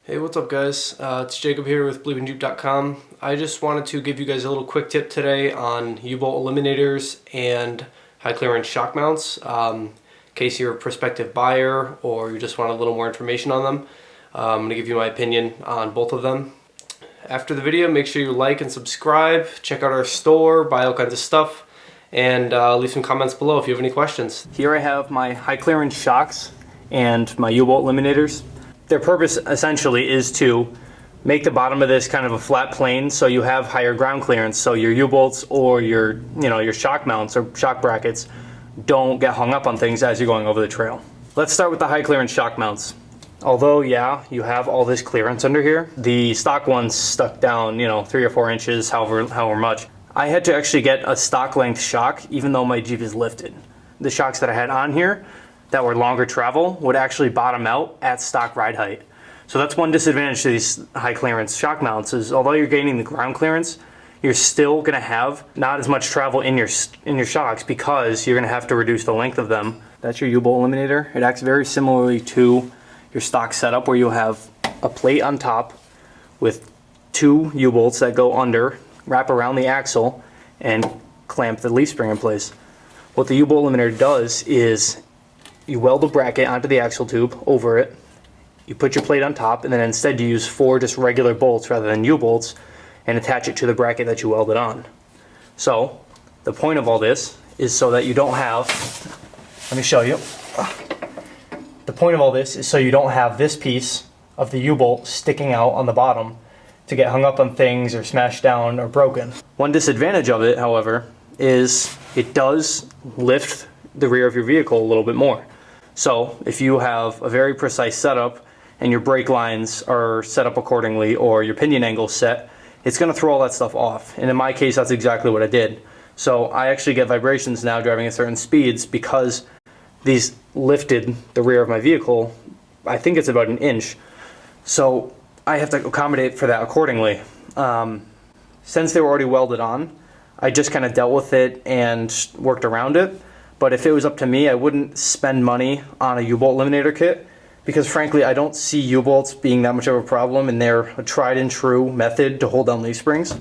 Hey, what's up guys? It's Jacob here with BleepinJeep.com. I just wanted to give you guys a little quick tip today on U-bolt eliminators and high clearance shock mounts. In case you're a prospective buyer or you just want a little more information on them, I'm going to give you my opinion on both of them. After the video, make sure you like and subscribe, check out our store, buy all kinds of stuff, and leave some comments below if you have any questions. Here I have my high clearance shocks and my U-bolt eliminators. Their purpose essentially is to make the bottom of this kind of a flat plane so you have higher ground clearance, so your U-bolts or your shock mounts or shock brackets don't get hung up on things as you're going over the trail. Let's start with the high clearance shock mounts. Although yeah, you have all this clearance under here, the stock ones stuck down 3 or 4 inches, however much. I had to actually get a stock length shock even though my Jeep is lifted. The shocks that I had on here that were longer travel would actually bottom out at stock ride height. So that's one disadvantage to these high clearance shock mounts, is although you're gaining the ground clearance, you're still going to have not as much travel in your shocks because you're going to have to reduce the length of them. That's your U-bolt eliminator. It acts very similarly to your stock setup where you'll have a plate on top with 2 U-bolts that go under, wrap around the axle, and clamp the leaf spring in place. What the U-bolt eliminator does is you weld the bracket onto the axle tube over it, you put your plate on top, and then instead you use 4 just regular bolts rather than U-bolts and attach it to the bracket that you welded on. So the point of all this is so that you don't have, let me show you. The point of all this is so you don't have this piece of the U-bolt sticking out on the bottom to get hung up on things or smashed down or broken. One disadvantage of it, however, is it does lift the rear of your vehicle a little bit more. So if you have a very precise setup and your brake lines are set up accordingly or your pinion angle set, it's going to throw all that stuff off. And in my case, that's exactly what I did. So I actually get vibrations now driving at certain speeds because these lifted the rear of my vehicle. I think it's about 1 inch. So I have to accommodate for that accordingly. Since they were already welded on, I just kind of dealt with it and worked around it. But if it was up to me, I wouldn't spend money on a U-bolt eliminator kit because frankly, I don't see U-bolts being that much of a problem, and they're a tried and true method to hold down leaf springs.